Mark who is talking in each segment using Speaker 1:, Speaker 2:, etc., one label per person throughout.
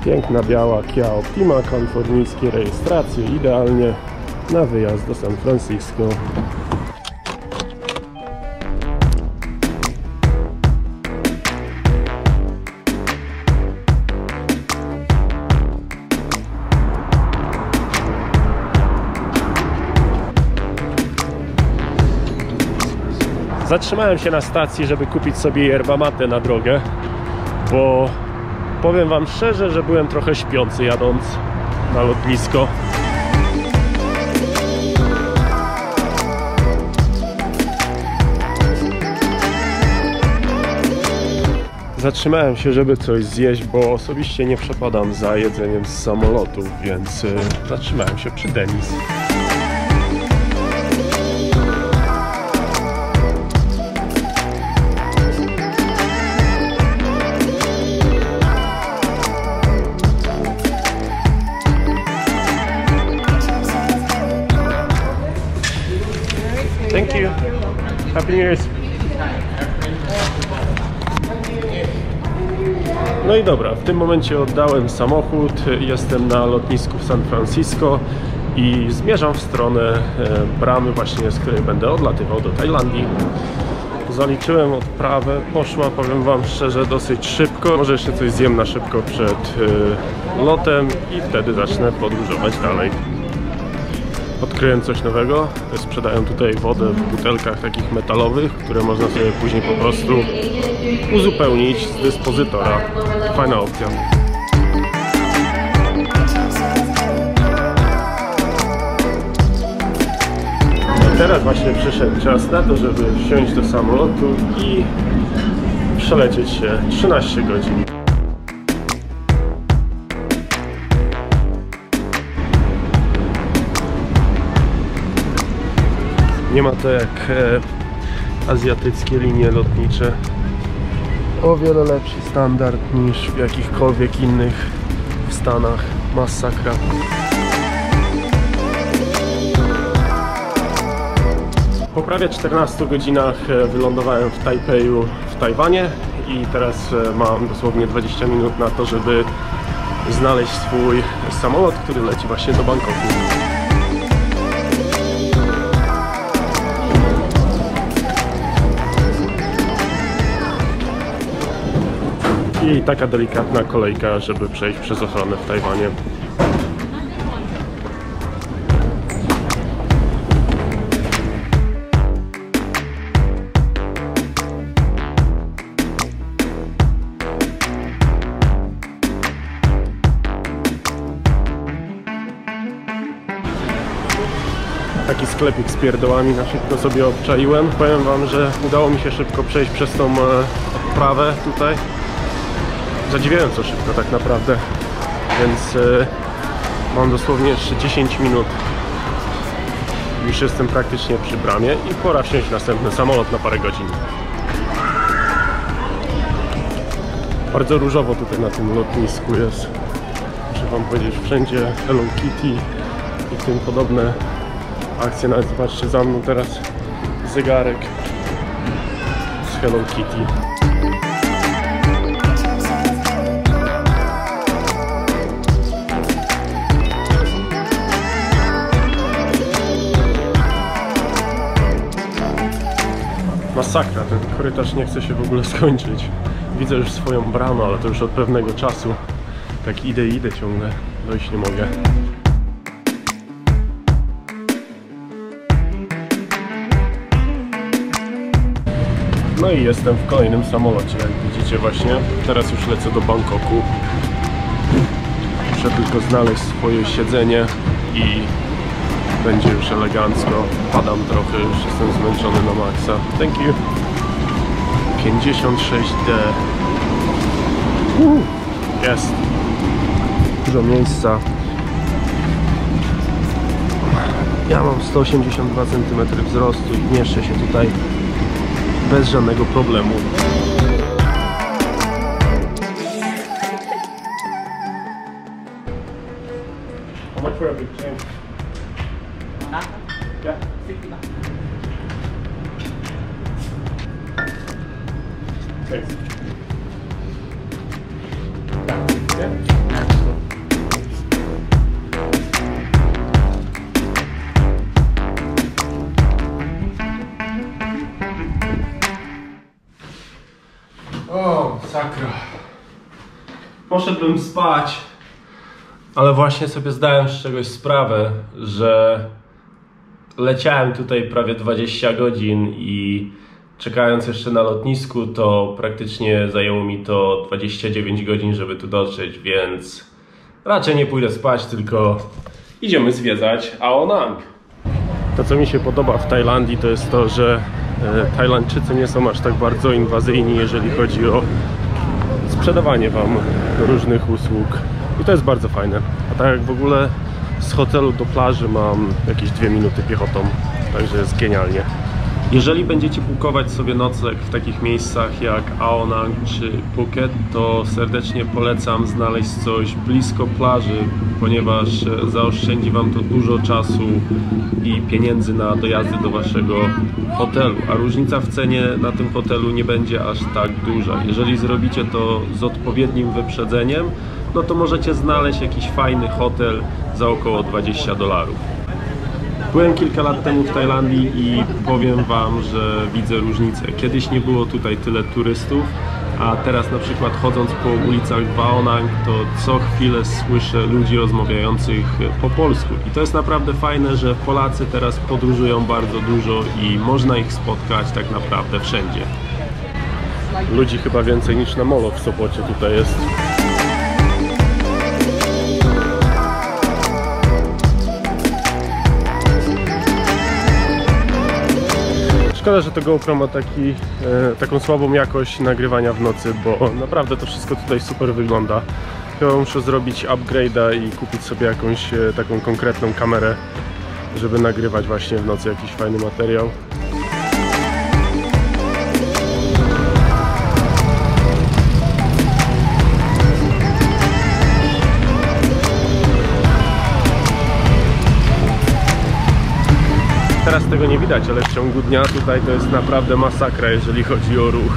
Speaker 1: Piękna biała Kia Optima, kalifornijskie rejestracje, idealnie na wyjazd do San Francisco. Zatrzymałem się na stacji, żeby kupić sobie yerba mate na drogę, bo powiem wam szczerze, że byłem trochę śpiący jadąc na lotnisko. Zatrzymałem się, żeby coś zjeść, bo osobiście nie przepadam za jedzeniem z samolotu, więc zatrzymałem się przy Denny's. Thank you. Happy New Year's. No i dobra, w tym momencie oddałem samochód, jestem na lotnisku w San Francisco i zmierzam w stronę bramy właśnie, z której będę odlatywał do Tajlandii. Zaliczyłem odprawę, poszła, powiem wam szczerze, dosyć szybko. Może jeszcze coś zjem na szybko przed lotem i wtedy zacznę podróżować dalej. Odkryłem coś nowego, sprzedają tutaj wodę w butelkach takich metalowych, które można sobie później po prostu uzupełnić z dyspozytora. Fajna opcja. I teraz właśnie przyszedł czas na to, żeby wsiąść do samolotu i przelecieć się 13 godzin. Nie ma to jak azjatyckie linie lotnicze. O wiele lepszy standard niż w jakichkolwiek innych w Stanach. Masakra. Po prawie 14 godzinach wylądowałem w Tajpeju w Tajwanie i teraz mam dosłownie 20 minut na to, żeby znaleźć swój samolot, który leci właśnie do Bangkoku. I taka delikatna kolejka, żeby przejść przez ochronę w Tajwanie. Taki sklepik z pierdołami na szybko sobie obczaiłem. Powiem wam, że udało mi się szybko przejść przez tą odprawę tutaj. Zadziwiająco szybko tak naprawdę, więc mam dosłownie jeszcze 10 minut. Już jestem praktycznie przy bramie i pora wsiąść w następny samolot na parę godzin. Bardzo różowo tutaj na tym lotnisku jest. Muszę wam powiedzieć, wszędzie Hello Kitty i tym podobne akcje. Nawet zobaczcie za mną teraz zegarek z Hello Kitty. Masakra, ten korytarz nie chce się w ogóle skończyć. Widzę już swoją bramę, ale to już od pewnego czasu. Tak idę ciągle, dojść nie mogę. No i jestem w kolejnym samolocie, jak widzicie właśnie. Teraz już lecę do Bangkoku. Muszę tylko znaleźć swoje siedzenie i będzie już elegancko. Padam trochę, już jestem zmęczony na maksa. Thank you. 56D. Jest. Dużo miejsca. Ja mam 182 cm wzrostu i mieszczę się tutaj bez żadnego problemu. How much for a big change? Yeah. 60 baht. Thanks. Yeah. O, sakra. Poszedłbym spać, ale właśnie sobie zdałem z czegoś sprawę, że leciałem tutaj prawie 20 godzin i czekając jeszcze na lotnisku, to praktycznie zajęło mi to 29 godzin, żeby tu dotrzeć, więc raczej nie pójdę spać, tylko idziemy zwiedzać Ao Nang. To, co mi się podoba w Tajlandii, to jest to, że Tajlandczycy nie są aż tak bardzo inwazyjni, jeżeli chodzi o sprzedawanie wam różnych usług. I to jest bardzo fajne. A tak jak w ogóle z hotelu do plaży mam jakieś 2 minuty piechotą, także jest genialnie. Jeżeli będziecie bukować sobie nocleg w takich miejscach jak Ao Nang czy Phuket, to serdecznie polecam znaleźć coś blisko plaży, ponieważ zaoszczędzi wam to dużo czasu i pieniędzy na dojazdy do waszego hotelu, a różnica w cenie na tym hotelu nie będzie aż tak duża. Jeżeli zrobicie to z odpowiednim wyprzedzeniem, no to możecie znaleźć jakiś fajny hotel za około $20. Byłem kilka lat temu w Tajlandii i powiem wam, że widzę różnicę. Kiedyś nie było tutaj tyle turystów, a teraz na przykład chodząc po ulicach w Ao Nang, to co chwilę słyszę ludzi rozmawiających po polsku. I to jest naprawdę fajne, że Polacy teraz podróżują bardzo dużo i można ich spotkać tak naprawdę wszędzie. Ludzi chyba więcej niż na molo w Sopocie tutaj jest. Szkoda, że to GoPro ma taką słabą jakość nagrywania w nocy, bo naprawdę to wszystko tutaj super wygląda. Chyba muszę zrobić upgrade'a i kupić sobie jakąś taką konkretną kamerę, żeby nagrywać właśnie w nocy jakiś fajny materiał. Teraz tego nie widać, ale w ciągu dnia tutaj to jest naprawdę masakra, jeżeli chodzi o ruch.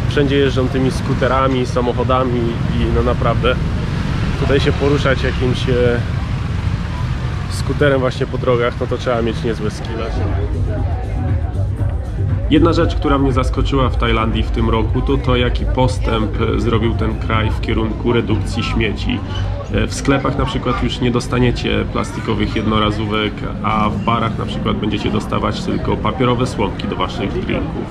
Speaker 1: Wszędzie jeżdżą tymi skuterami, samochodami i no naprawdę tutaj się poruszać jakimś skuterem właśnie po drogach, no to trzeba mieć niezłe skille. Jedna rzecz, która mnie zaskoczyła w Tajlandii w tym roku, to to, jaki postęp zrobił ten kraj w kierunku redukcji śmieci. W sklepach na przykład już nie dostaniecie plastikowych jednorazówek, a w barach na przykład będziecie dostawać tylko papierowe słomki do waszych drinków.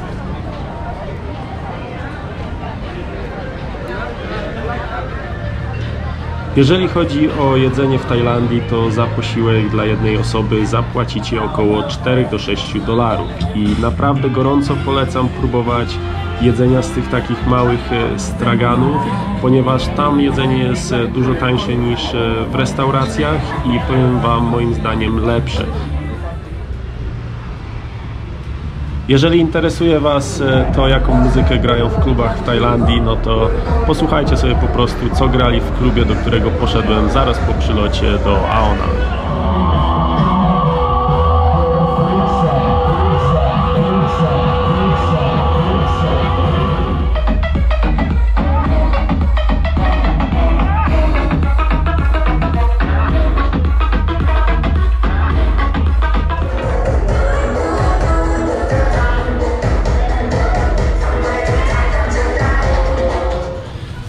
Speaker 1: Jeżeli chodzi o jedzenie w Tajlandii, to za posiłek dla jednej osoby zapłacicie około $4 do $6 i naprawdę gorąco polecam próbować jedzenia z tych takich małych straganów, ponieważ tam jedzenie jest dużo tańsze niż w restauracjach i powiem wam, moim zdaniem lepsze. Jeżeli interesuje was to, jaką muzykę grają w klubach w Tajlandii, no to posłuchajcie sobie po prostu, co grali w klubie, do którego poszedłem zaraz po przylocie do Ao Nang.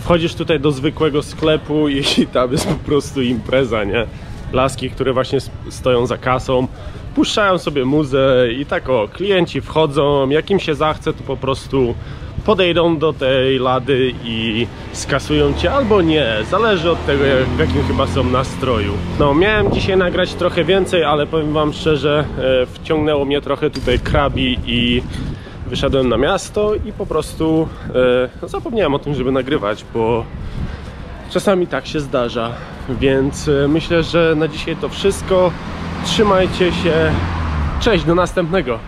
Speaker 1: Wchodzisz tutaj do zwykłego sklepu i tam jest po prostu impreza, nie? Laski, które właśnie stoją za kasą, puszczają sobie muzę i tak o, klienci wchodzą, jak im się zachce, to po prostu podejdą do tej lady i skasują cię albo nie, zależy od tego, w jakim chyba są nastroju. No, miałem dzisiaj nagrać trochę więcej, ale powiem wam szczerze, wciągnęło mnie trochę tutaj krabi i wyszedłem na miasto i po prostu zapomniałem o tym, żeby nagrywać, bo czasami tak się zdarza. Więc myślę, że na dzisiaj to wszystko. Trzymajcie się. Cześć, do następnego.